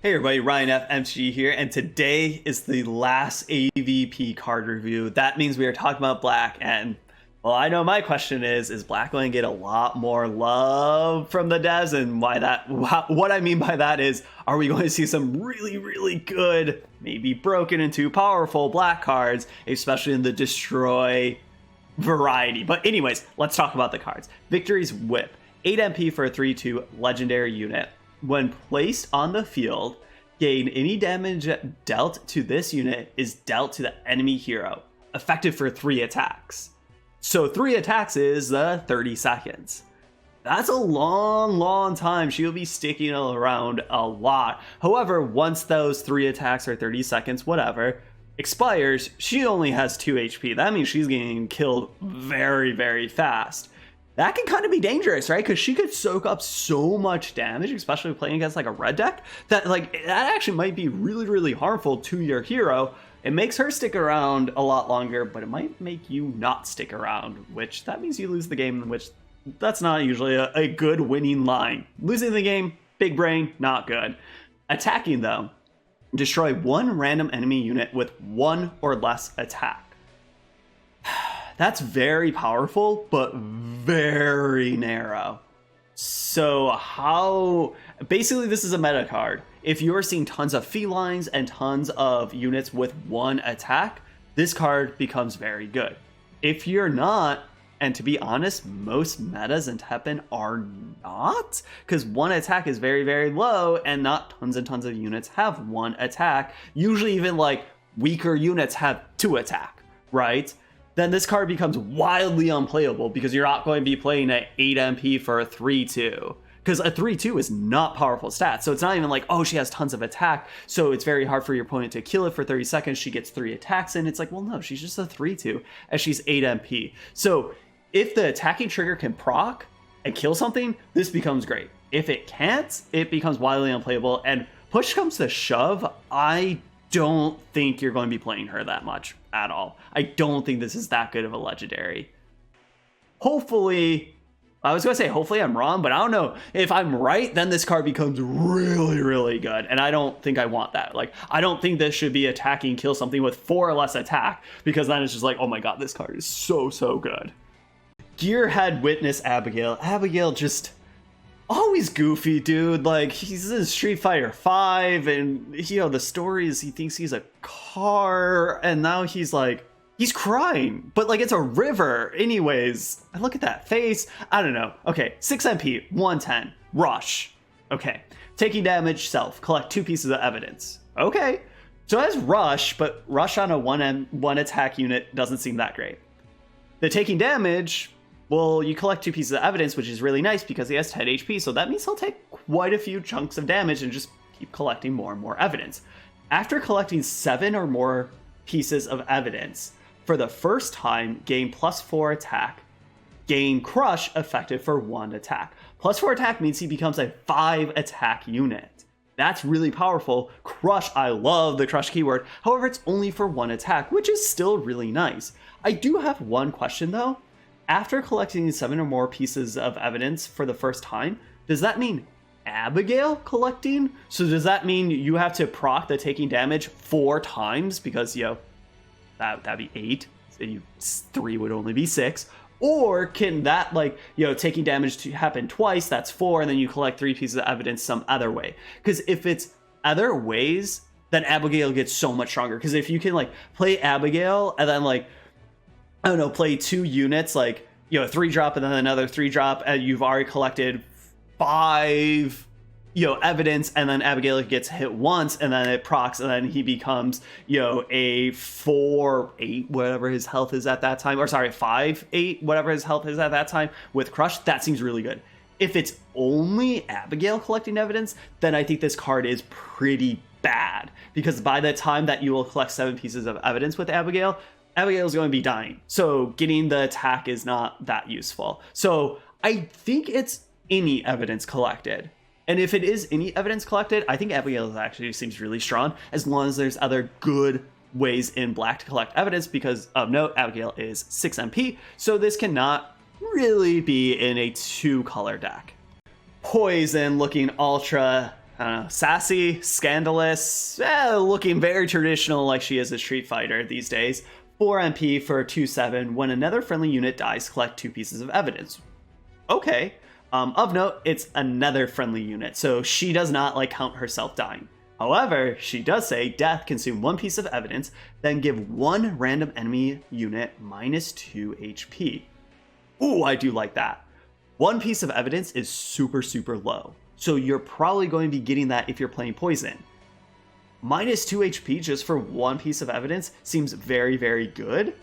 Hey everybody, Ryan FMG here, and today is the last AVP card review. That means we are talking about Black, and well, I know my question is Black going to get a lot more love from the devs? And what I mean by that is, are we going to see some really good, maybe broken and too powerful Black cards, especially in the destroy variety? But anyways, let's talk about the cards. Victory's Whip, 8 MP for a 3/2 legendary unit. When placed on the field, gain any damage dealt to this unit is dealt to the enemy hero, effective for 3 attacks. So 3 attacks is 30 seconds. That's a long time. She'll be sticking around a lot. However, once those 3 attacks or 30 seconds, whatever, expires, she only has 2 HP. That means she's getting killed very fast. That can kind of be dangerous, right? Because she could soak up so much damage, especially playing against like a red deck, that actually might be really harmful to your hero. It makes her stick around a lot longer, but it might make you not stick around, which that means you lose the game, which that's not usually a good winning line. Losing the game, big brain, not good. Attacking though, destroy 1 random enemy unit with 1 or less attack. That's very powerful, but very narrow. So basically this is a meta card. If you're seeing tons of felines and tons of units with 1 attack, this card becomes very good. If you're not, and to be honest, most metas in Teppen are not, because 1 attack is very low and not tons and tons of units have 1 attack. Usually even like weaker units have 2 attack, right? Then this card becomes wildly unplayable because you're not going to be playing at 8 MP for a 3/2. Because a 3/2 is not powerful stats. So it's not even like, oh, she has tons of attack, so it's very hard for your opponent to kill it for 30 seconds. She gets 3 attacks in. It's like, well, no, she's just a 3/2 and she's 8 MP. So if the attacking trigger can proc and kill something, this becomes great. If it can't, it becomes wildly unplayable. And push comes to shove, I don't think you're going to be playing her that much at all. I don't think this is that good of a legendary. Hopefully, I was going to say hopefully I'm wrong, but I don't know. If I'm right, then this card becomes really good, and I don't think I want that. Like, I don't think this should be attacking kill something with 4 or less attack, because then it's just like, oh my god, this card is so good. Gearhead Witness Abigail. Abigail just always goofy, dude. Like, he's in Street Fighter 5, and you know the story is he thinks he's a car, and now he's like, he's crying, but like it's a river. Anyways, I look at that face. I don't know. Okay, 6 MP, 110, rush. Okay, taking damage, self, collect 2 pieces of evidence. Okay, so it has rush, but rush on a 1 attack unit doesn't seem that great. The taking damage, well, you collect 2 pieces of evidence, which is really nice because he has 10 HP, so that means he'll take quite a few chunks of damage and just keep collecting more and more evidence. After collecting 7 or more pieces of evidence, for the first time, gain +4 attack, gain crush effective for 1 attack. +4 attack means he becomes a 5 attack unit. That's really powerful. Crush, I love the crush keyword. However, it's only for 1 attack, which is still really nice. I do have one question though. After collecting 7 or more pieces of evidence for the first time, does that mean Abigail collecting? So does that mean you have to proc the taking damage 4 times? Because, you know, that'd be 8. So 3 would only be 6. Or can that, like, you know, taking damage to happen twice, that's 4, and then you collect 3 pieces of evidence some other way? Because if it's other ways, then Abigail gets so much stronger. Because if you can, like, play Abigail and then, like, I don't know, play 2 units, like, you know, 3-drop and then another 3-drop, and you've already collected 5, you know, evidence, and then Abigail gets hit once, and then it procs, and then he becomes, you know, a 4/8, whatever his health is at that time, or sorry, 5/8, whatever his health is at that time, with crush. That seems really good. If it's only Abigail collecting evidence, then I think this card is pretty bad, because by the time that you will collect 7 pieces of evidence with Abigail, Abigail's going to be dying. So getting the attack is not that useful. So I think it's any evidence collected. And if it is any evidence collected, I think Abigail actually seems really strong, as long as there's other good ways in Black to collect evidence, because of note, Abigail is 6 MP, so this cannot really be in a 2-color deck. Poison looking ultra sassy, scandalous, looking very traditional like she is a Street Fighter these days. 4 MP for 2/7. When another friendly unit dies, collect 2 pieces of evidence. Okay. Of note, it's another friendly unit, so she does not like count herself dying. However, she does say death, consume 1 piece of evidence, then give 1 random enemy unit -2 HP. Ooh, I do like that. 1 piece of evidence is super, super low. So you're probably going to be getting that if you're playing poison. -2 HP just for 1 piece of evidence seems very, very good.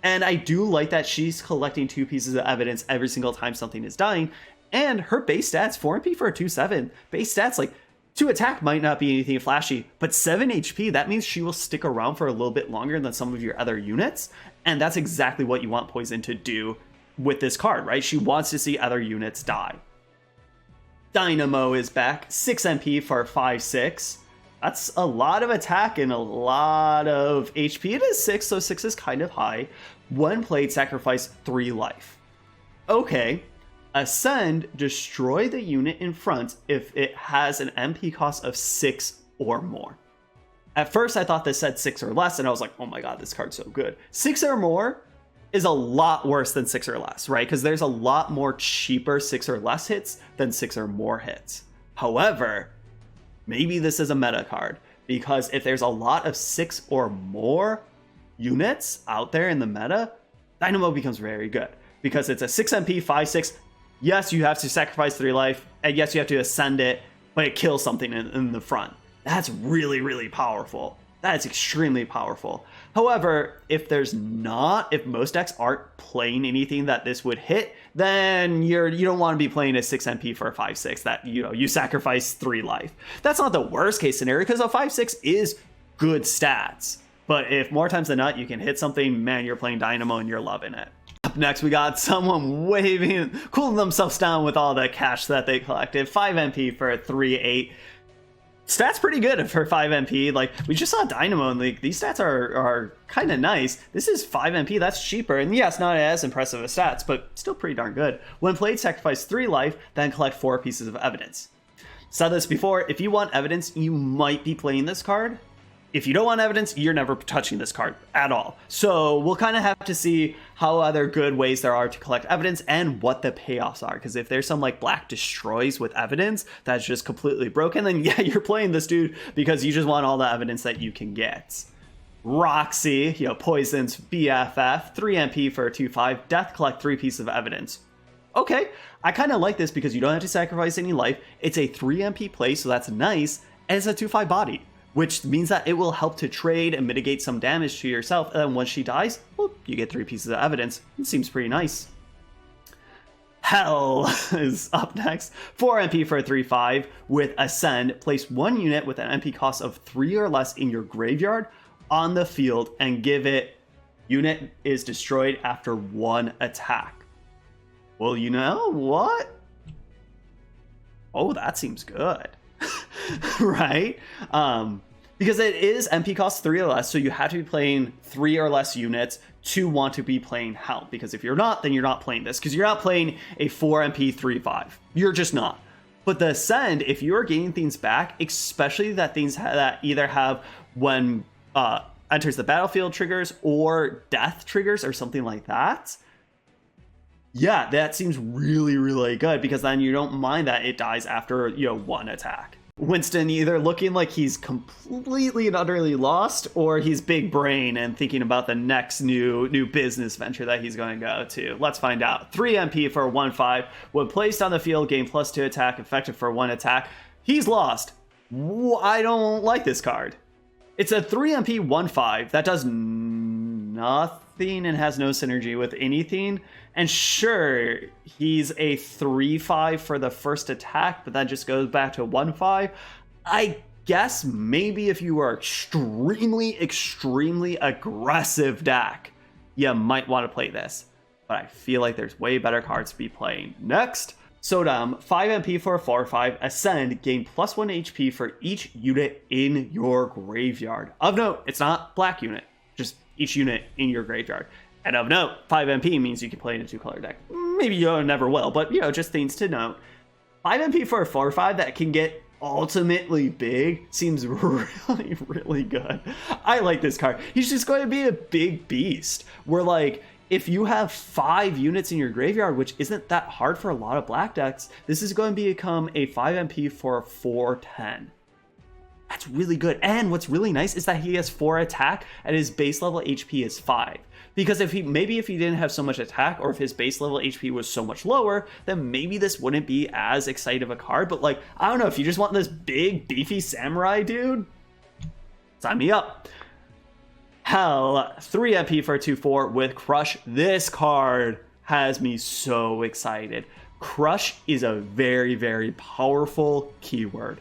And I do like that she's collecting 2 pieces of evidence every single time something is dying. And her base stats, 4 MP for a 2/7. Base stats, like 2 attack might not be anything flashy, but 7 HP, that means she will stick around for a little bit longer than some of your other units. And that's exactly what you want Poison to do with this card, right? She wants to see other units die. Dynamo is back, 6 MP for 5/6. That's a lot of attack and a lot of HP. It is 6, so 6 is kind of high. When played, sacrifice 3 life. Okay. Ascend, destroy the unit in front if it has an MP cost of 6 or more. At first, I thought this said 6 or less, and I was like, oh my god, this card's so good. 6 or more is a lot worse than 6 or less, right? Because there's a lot more cheaper 6 or less hits than 6 or more hits. However, maybe this is a meta card, because if there's a lot of 6 or more units out there in the meta, Dynamo becomes very good, because it's a 6 MP, 5/6. Yes, you have to sacrifice 3 life, and yes, you have to ascend it, but it kills something in the front. That's really, really powerful. That's extremely powerful. However, if most decks aren't playing anything that this would hit, then you don't want to be playing a 6 MP for a 5/6 that you sacrifice 3 life. That's not the worst case scenario, because a 5/6 is good stats. But if more times than not you can hit something, man, you're playing Dynamo and you're loving it. Up next, we got someone cooling themselves down with all the cash that they collected. 5 MP for a 3/8. Stats pretty good for 5 MP. Like, we just saw Dynamo, and these stats are kind of nice. This is 5 MP, that's cheaper. And yes, not as impressive as stats, but still pretty darn good. When played, sacrifice 3 life, then collect 4 pieces of evidence. Said this before, if you want evidence, you might be playing this card. If you don't want evidence, you're never touching this card at all. So we'll kind of have to see how other good ways there are to collect evidence and what the payoffs are. Because if there's some like black destroys with evidence that's just completely broken, then yeah, you're playing this dude because you just want all the evidence that you can get. Roxy, Poison's BFF, 3 MP for a 2/5, death, collect 3 pieces of evidence. Okay, I kind of like this because you don't have to sacrifice any life. It's a 3 MP play, so that's nice, and it's a 2/5 body, which means that it will help to trade and mitigate some damage to yourself. And then once she dies, well, you get 3 pieces of evidence. It seems pretty nice. Hell is up next. 4 MP for a 3/5 with Ascend. Place 1 unit with an MP cost of 3 or less in your graveyard on the field and give it unit is destroyed after 1 attack. Well, you know what? Oh, that seems good. Right? Because it is MP cost 3 or less, so you have to be playing 3 or less units to want to be playing Helm. Because if you're not, then you're not playing this. Because you're not playing a 4 MP 3/5. You're just not. But the Ascend, if you are getting things back, especially that things that either have when enters the battlefield triggers or death triggers or something like that, yeah, that seems really, really good, because then you don't mind that it dies after 1 attack. Winston either looking like he's completely and utterly lost, or he's big brain and thinking about the next new business venture that he's going to go to. Let's find out. 3 MP for a 1/5. When placed on the field, gain +2 attack, effective for 1 attack. He's lost. I don't like this card. It's a 3 MP 1/5 that does nothing and has no synergy with anything. And sure, he's a 3/5 for the first attack, but that just goes back to 1/5. I guess maybe if you are extremely, extremely aggressive deck, you might want to play this. But I feel like there's way better cards to be playing. Next, Sodom, 5 MP for a 4/5, Ascend, gain +1 HP for each unit in your graveyard. Of note, it's not black unit, just each unit in your graveyard. And of note, 5 MP means you can play in a 2-color deck. Maybe you never will, but just things to note. 5 MP for a 4/5 that can get ultimately big seems really, really good. I like this card. He's just going to be a big beast. Where like, if you have 5 units in your graveyard, which isn't that hard for a lot of black decks, this is going to become a 5 MP for 4/10. That's really good. And what's really nice is that he has 4 attack and his base level HP is 5. Because if he didn't have so much attack, or if his base level HP was so much lower, then maybe this wouldn't be as exciting of a card. But like, I don't know, if you just want this big beefy samurai dude, sign me up. Hell, 3 MP for a 2/4 with Crush. This card has me so excited. Crush is a very, very powerful keyword.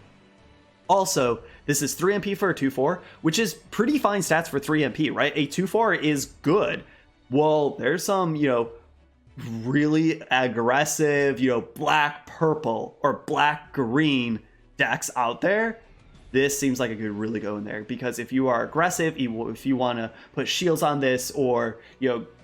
Also, this is 3 MP for a 2/4, which is pretty fine stats for 3 MP, right? A 2/4 is good. Well, there's some, really aggressive, black purple or black green decks out there. This seems like it could really go in there, because if you are aggressive, if you want to put shields on this or,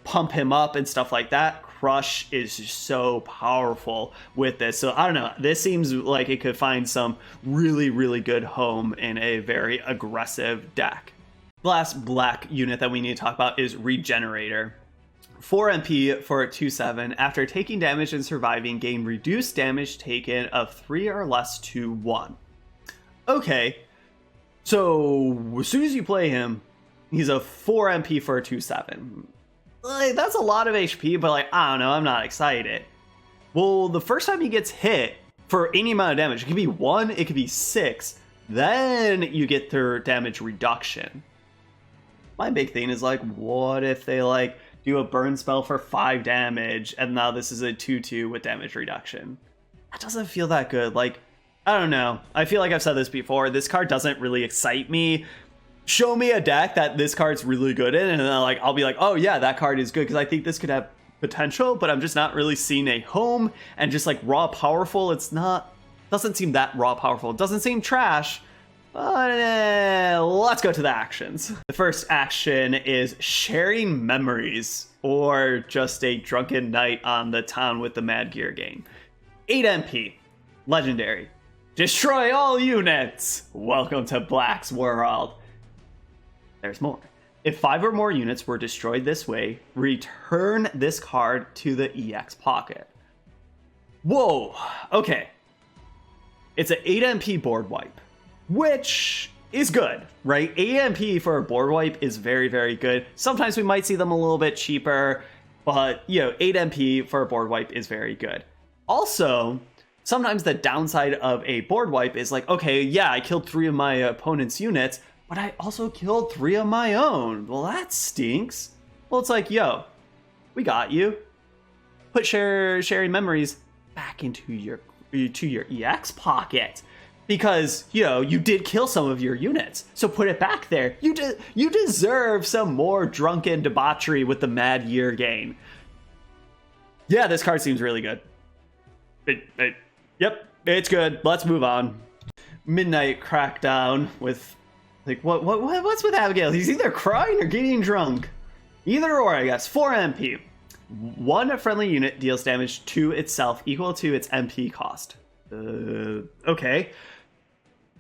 pump him up and stuff like that, Crush is just so powerful with this. So I don't know. This seems like it could find some really, really good home in a very aggressive deck. The last black unit that we need to talk about is Regenerator. 4 MP for a 2/7. After taking damage and surviving, gain reduced damage taken of 3 or less to 1. Okay, so as soon as you play him, he's a 4 MP for a 2/7. Like, that's a lot of HP, but like, I don't know, I'm not excited. Well, the first time he gets hit for any amount of damage, it could be 1, it could be 6, then you get their damage reduction. My big thing is like, what if they like do a burn spell for 5 damage, and now this is a 2/2 with damage reduction? That doesn't feel that good. Like, I don't know. I feel like I've said this before. This card doesn't really excite me. Show me a deck that this card's really good in, and then I'll be like, oh yeah, that card is good, because I think this could have potential, but I'm just not really seeing a home. And just like raw powerful, doesn't seem that raw powerful. It doesn't seem trash. But let's go to the actions. The first action is Sharing Memories, or just a drunken night on the town with the Mad Gear game. 8 MP, legendary. Destroy all units! Welcome to Black's world. There's more. If 5 or more units were destroyed this way, return this card to the EX pocket. Whoa, okay. It's an 8 MP board wipe, which is good, right? 8 MP for a board wipe is very, very good. Sometimes we might see them a little bit cheaper, but 8 MP for a board wipe is very good. Also, sometimes the downside of a board wipe is like, okay, yeah, I killed 3 of my opponent's units, but I also killed 3 of my own. Well, that stinks. Well, it's like, yo, we got you. Put Sharing Memories back into your EX pocket, because you did kill some of your units, so put it back there. You deserve some more drunken debauchery with the Mad Year game. Yeah, this card seems really good. Yep, it's good. Let's move on. Midnight Crackdown with like what's with Abigail? He's either crying or getting drunk. Either or, I guess. 4 MP. 1 friendly unit deals damage to itself equal to its MP cost. Okay.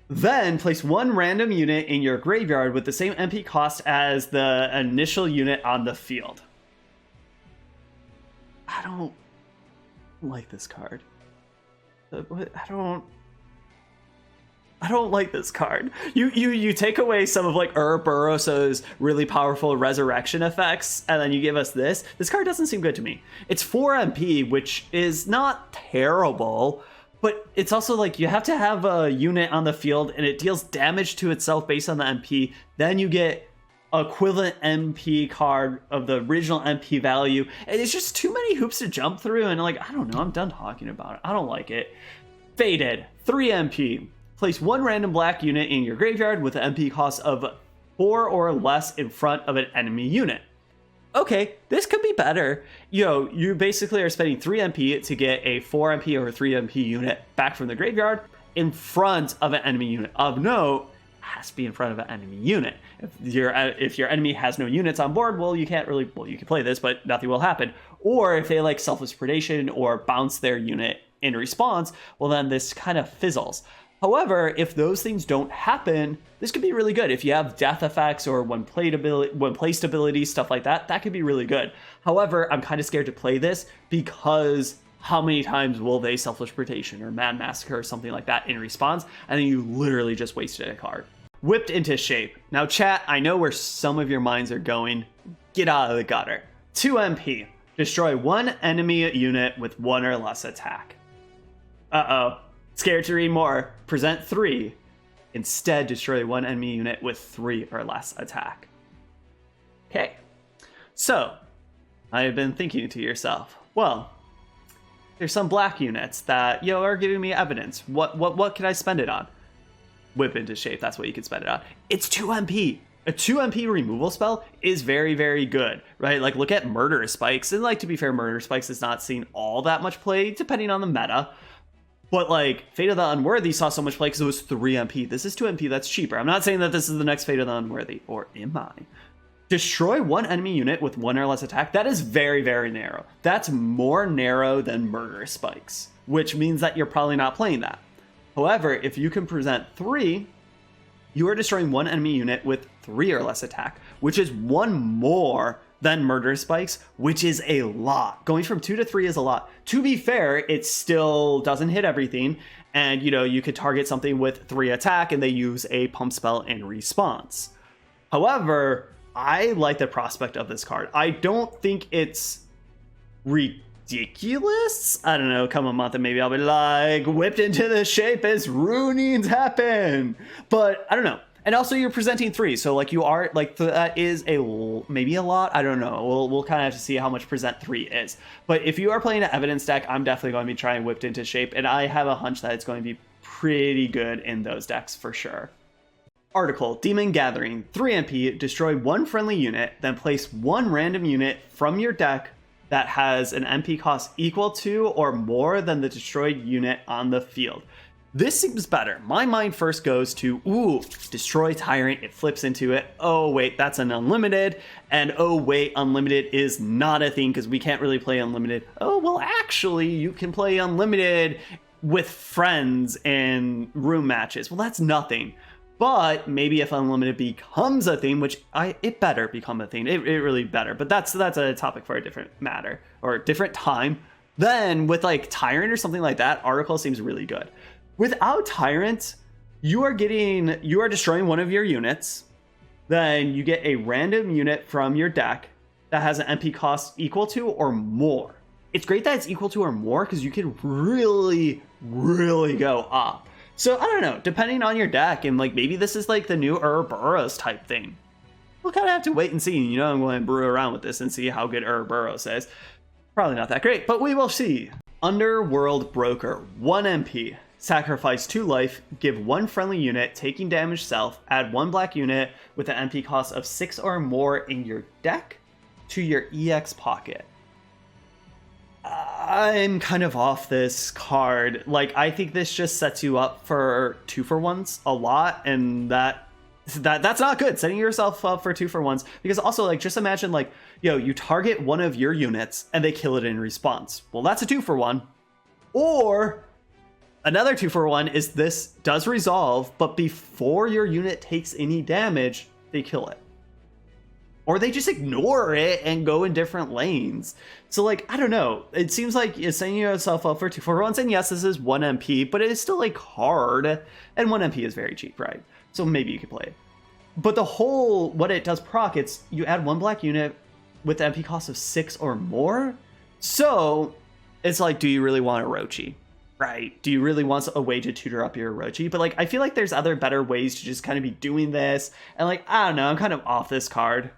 Then place 1 random unit in your graveyard with the same MP cost as the initial unit on the field. I don't like this card. I don't like this card. You take away some of like Ouroboros's really powerful resurrection effects, and then you give us this. This card doesn't seem good to me. It's 4 MP, which is not terrible, but it's also like you have to have a unit on the field and it deals damage to itself based on the MP. Then you get equivalent MP card of the original MP value. And it's just too many hoops to jump through, and like, I don't know, I'm done talking about it. I don't like it. Faded, 3 MP. Place 1 random black unit in your graveyard with an MP cost of 4 or less in front of an enemy unit. Okay, this could be better. You basically are spending 3 MP to get a 4 MP or 3 MP unit back from the graveyard in front of an enemy unit. Of note, it has to be in front of an enemy unit. If your enemy has no units on board, well, you can't really, you can play this, but nothing will happen. Or if they like Selfless Predation or bounce their unit in response, well, then this kind of fizzles. However, if those things don't happen, this could be really good. If you have death effects or one play stability, stuff like that, that could be really good. However, I'm kind of scared to play this because how many times will they Selfless Rotation or Mad Massacre or something like that in response, and then you literally just wasted a card. Whipped into Shape. Now chat, I know where some of your minds are going. Get out of the gutter. 2 MP. Destroy 1 enemy unit with 1 or less attack. Uh-oh. Scared to read more. Present 3. Instead, destroy 1 enemy unit with 3 or less attack. Okay. So, I've been thinking to yourself, well, there's some black units that, are giving me evidence. What can I spend it on? Whip into Shape, that's what you can spend it on. It's 2 MP. A 2 MP removal spell is very, very good, right? Like, look at Murder Spikes. And, to be fair, Murder Spikes is not seen all that much play, depending on the meta. But, Fate of the Unworthy saw so much play because it was 3 MP. This is 2 MP, that's cheaper. I'm not saying that this is the next Fate of the Unworthy, or am I? Destroy 1 enemy unit with 1 or less attack. That is very, very narrow. That's more narrow than Murder Spikes, which means that you're probably not playing that. However, if you can present 3, you are destroying 1 enemy unit with 3 or less attack, which is 1 more than Murder Spikes, which is a lot. Going from 2 to 3 is a lot. To be fair, it still doesn't hit everything, and you could target something with 3 attack and they use a pump spell in response. However, I like the prospect of this card. I don't think it's ridiculous. I don't know, come a month and maybe I'll be like, whipped into the Shape as runings happen. But I don't know. And also you're presenting 3, so you are that is maybe a lot. I don't know. We'll kind of have to see how much present 3 is. But if you are playing an evidence deck, I'm definitely going to be trying Whipped into Shape, and I have a hunch that it's going to be pretty good in those decks for sure. Article, Demon Gathering, 3 MP, destroy 1 friendly unit, then place 1 random unit from your deck that has an MP cost equal to or more than the destroyed unit on the field. This seems better. My mind first goes to, destroy Tyrant, it flips into it. Oh wait, that's an unlimited. And oh wait, unlimited is not a thing because we can't really play unlimited. Oh, well actually, you can play unlimited with friends in room matches. Well, that's nothing. But maybe if unlimited becomes a thing, which it better become a thing. It really better. But that's a topic for a different matter or a different time. Then with Tyrant or something like that, Article seems really good. Without Tyrant, you are destroying one of your units. Then you get a random unit from your deck that has an MP cost equal to or more. It's great that it's equal to or more because you can really, really go up. So I don't know, depending on your deck, and maybe this is the new Ouroboros type thing. We'll kind of have to wait and see. I'm going to brew around with this and see how good Ouroboros is. Probably not that great, but we will see. Underworld Broker, 1 MP. Sacrifice 2 life, give 1 friendly unit taking damage self, add 1 black unit with an MP cost of 6 or more in your deck to your EX pocket. I'm kind of off this card. I think this just sets you up for 2-for-1s a lot, and that's not good. Setting yourself up for 2-for-1s, because also just imagine you target one of your units and they kill it in response. Well, that's a 2-for-1. Or another 2-for-1 is this does resolve, but before your unit takes any damage, they kill it. Or they just ignore it and go in different lanes. So I don't know. It seems like you're setting yourself up for 2-for-1s, and yes, this is 1 MP, but it is still hard. And 1 MP is very cheap, right? So maybe you could play it. But what it does proc, you add 1 black unit with the MP cost of 6 or more. So it's do you really want Orochi? Right? Do you really want a way to tutor up your Orochi? But I feel there's other better ways to just kind of be doing this. And I don't know, I'm kind of off this card.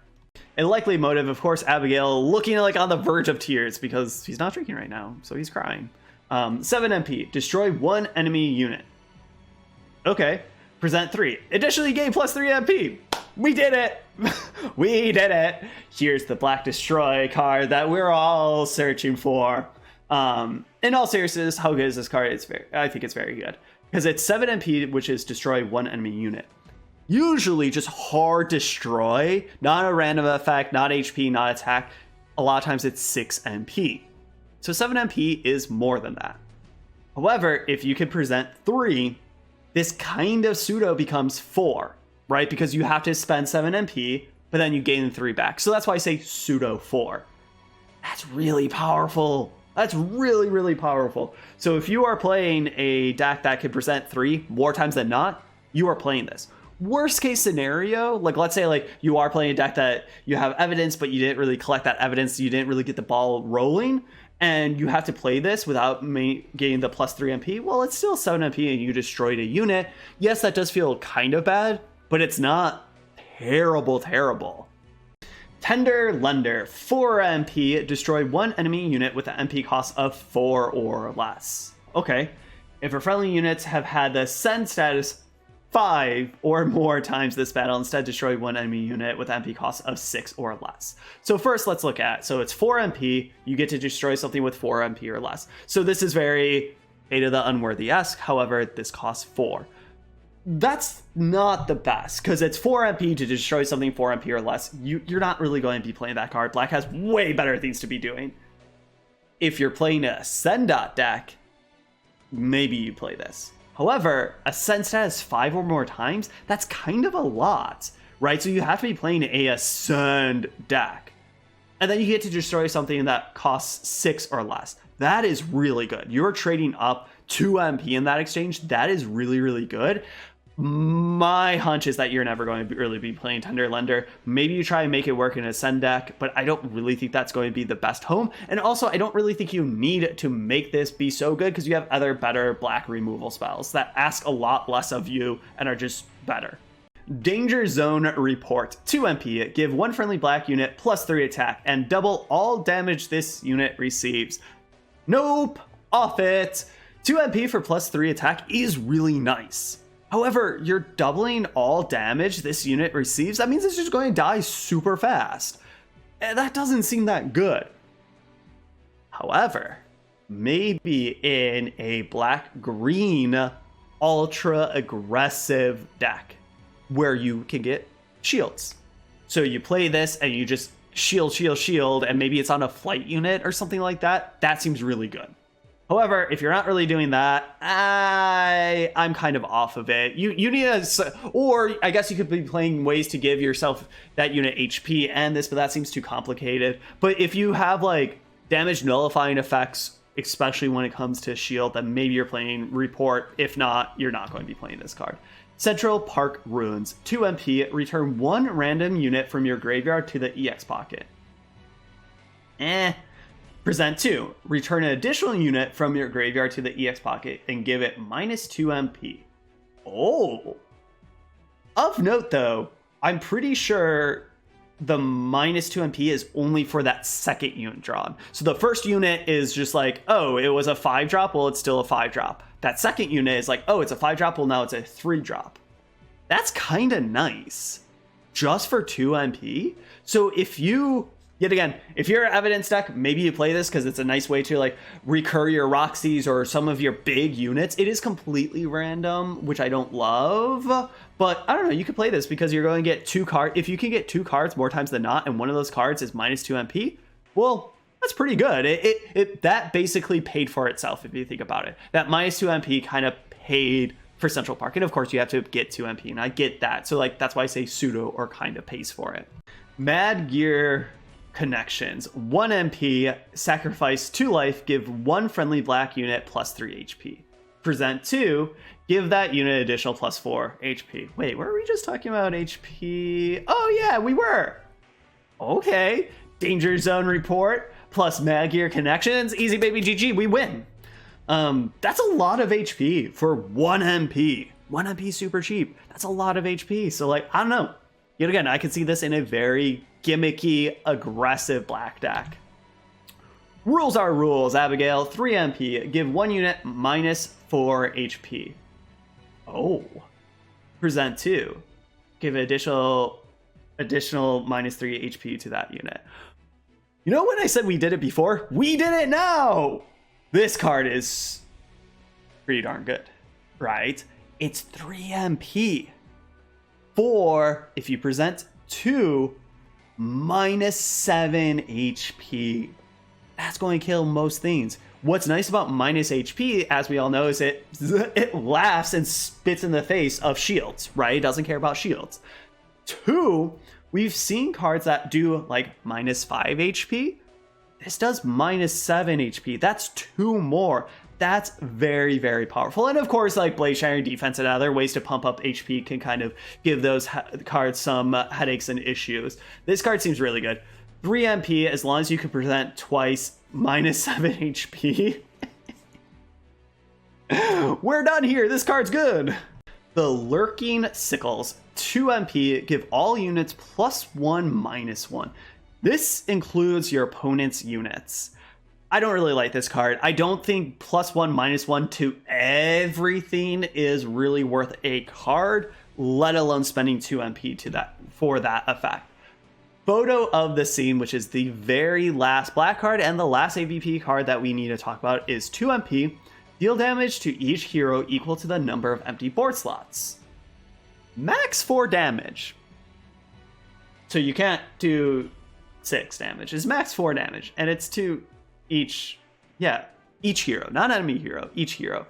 A likely motive, of course, Abigail looking on the verge of tears because he's not drinking right now, so he's crying. 7 MP, destroy 1 enemy unit. Okay, present 3. Additionally, gain plus 3 MP. We did it! We did it! Here's the Black Destroy card that we're all searching for. In all seriousness, how good is this card? I think it's very good. Because it's 7 MP, which is destroy 1 enemy unit. Usually just hard destroy, not a random effect, not HP, not attack. A lot of times it's 6 MP. So 7 MP is more than that. However, if you can present 3, this kind of pseudo becomes 4, right? Because you have to spend 7 MP, but then you gain 3 back. So that's why I say pseudo 4. That's really powerful. That's really, really powerful. So if you are playing a deck that can present 3 more times than not, you are playing this. Worst case scenario, like let's say like you are playing a deck that you have evidence, but you didn't really collect that evidence. You didn't really get the ball rolling, and you have to play this without getting the plus 3 MP. Well, it's still 7 MP and you destroyed a unit. Yes, that does feel kind of bad, but it's not terrible. Tender Lender, 4 MP, destroy 1 enemy unit with an MP cost of 4 or less. Okay, if your friendly units have had the send status 5 or more times this battle, instead destroy 1 enemy unit with MP cost of 6 or less. So first let's look at, so it's 4 MP, you get to destroy something with 4 MP or less. So this is very Fate of the Unworthy-esque, however, this costs 4. That's not the best, because it's 4 MP to destroy something 4 MP or less. You're not really going to be playing that card. Black has way better things to be doing. If you're playing a Send Dot deck, maybe you play this. However, a Send status 5 or more times, that's kind of a lot, right? So you have to be playing a Ascend deck. And then you get to destroy something that costs 6 or less. That is really good. You're trading up 2 MP in that exchange. That is really, really good. My hunch is that you're never going to really be playing Tender Lender. Maybe you try and make it work in a Send deck, but I don't really think that's going to be the best home. And also, I don't really think you need to make this be so good, because you have other better black removal spells that ask a lot less of you and are just better. Danger Zone Report, 2 MP, give 1 friendly black unit plus 3 attack and double all damage this unit receives. Nope, off it. 2 MP for plus 3 attack is really nice. However, you're doubling all damage this unit receives. That means it's just going to die super fast. And that doesn't seem that good. However, maybe in a black-green ultra aggressive deck where you can get shields. So you play this and you just shield, and maybe it's on a flight unit or something like that. That seems really good. However, if you're not really doing that, I'm kind of off of it. You need or I guess you could be playing ways to give yourself that unit HP and this, but that seems too complicated. But if you have like damage nullifying effects, especially when it comes to shield, then maybe you're playing Report. If not, you're not going to be playing this card. Central Park Ruins, 2 MP, return 1 random unit from your graveyard to the EX pocket. Present 2. Return an additional unit from your graveyard to the EX pocket and give it minus 2 MP. Oh! Of note though, I'm pretty sure the minus 2 MP is only for that second unit drawn. So the first unit is just like, oh, it was a 5-drop, well, it's still a 5-drop. That second unit is like, oh, it's a 5-drop, well, now it's a 3-drop. That's kind of nice. Just for 2 MP? So if you... Yet again, if you're an evidence deck, maybe you play this because it's a nice way to like recur your Roxys or some of your big units. It is completely random, which I don't love, but I don't know, you could play this because you're going to get 2 cards. If you can get 2 cards more times than not, and one of those cards is minus 2 MP, well, that's pretty good. That basically paid for itself if you think about it. That minus 2 MP kind of paid for Central Park, and of course you have to get 2 MP, and I get that. So like that's why I say pseudo or kind of pays for it. Mad Gear Connections, 1 MP, sacrifice 2 life, give 1 friendly black unit plus 3 HP. Present 2, give that unit additional plus 4 HP. Wait, were we just talking about HP? Oh yeah, we were. Okay, Danger Zone Report plus Mad Gear Connections, easy baby GG, we win. That's a lot of HP for 1 MP. 1 MP super cheap. That's a lot of HP. So like, I don't know. Yet again, I can see this in a very gimmicky, aggressive black deck. Rules are rules, Abigail. 3 MP. Give 1 unit minus 4 HP. Oh. Present 2. Give additional minus 3 HP to that unit. You know when I said we did it before? We did it now! This card is pretty darn good, right? It's 3 MP. 4, if you present 2, minus 7 HP. That's going to kill most things. What's nice about minus HP, as we all know, is it laughs and spits in the face of shields, right? It doesn't care about shields. 2, we've seen cards that do like minus 5 HP. This does minus 7 HP. That's 2 more. That's very, very powerful. And of course, like Blade Shattering Defense and other ways to pump up HP can kind of give those cards some headaches and issues. This card seems really good. 3 MP, as long as you can present twice, minus 7 HP. We're done here. This card's good. The Lurking Sickles, 2 MP, give all units +1/-1. This includes your opponent's units. I don't really like this card. I don't think +1/-1 to everything is really worth a card, let alone spending 2 MP for that effect. Photo of the Scene, which is the very last black card and the last AVP card that we need to talk about, is 2 MP. Deal damage to each hero equal to the number of empty board slots. Max 4 damage. So you can't do 6 damage. It's max 4 damage, and it's to each hero, not enemy hero, each hero.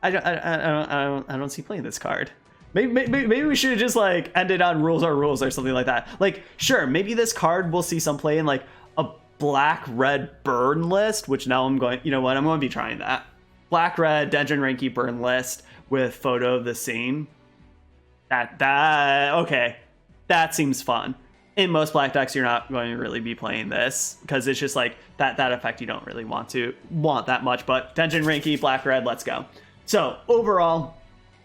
I don't see playing this card. Maybe we should have just like ended on rules are rules or something like that. Like, sure, maybe this card will see some play in like a black-red burn list, which now I'm going, you know what, I'm going to be trying that. Black-red Dungeon Ranky burn list with Photo of the Scene. Okay, that seems fun. In most black decks, you're not going to really be playing this because it's just like that effect you don't really want that much. But Dungeon Ranky, black-red, let's go. So overall,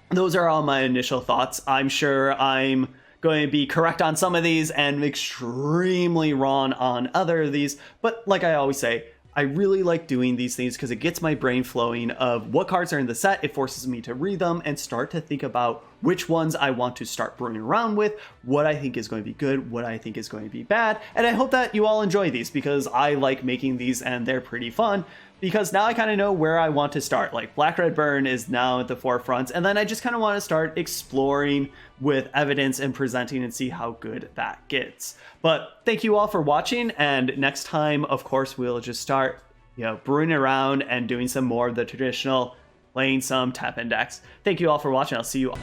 those are all my initial thoughts. I'm sure I'm going to be correct on some of these and extremely wrong on other of these. But like I always say, I really like doing these things because it gets my brain flowing of what cards are in the set. It forces me to read them and start to think about which ones I want to start brewing around with, what I think is going to be good, what I think is going to be bad. And I hope that you all enjoy these because I like making these and they're pretty fun. Because now I kind of know where I want to start. Like Black Red Burn is now at the forefront, and then I just kind of want to start exploring with evidence and presenting and see how good that gets. But thank you all for watching, and next time, of course, we'll just start, brewing around and doing some more of the traditional, playing some Teppen decks. Thank you all for watching. I'll see you all.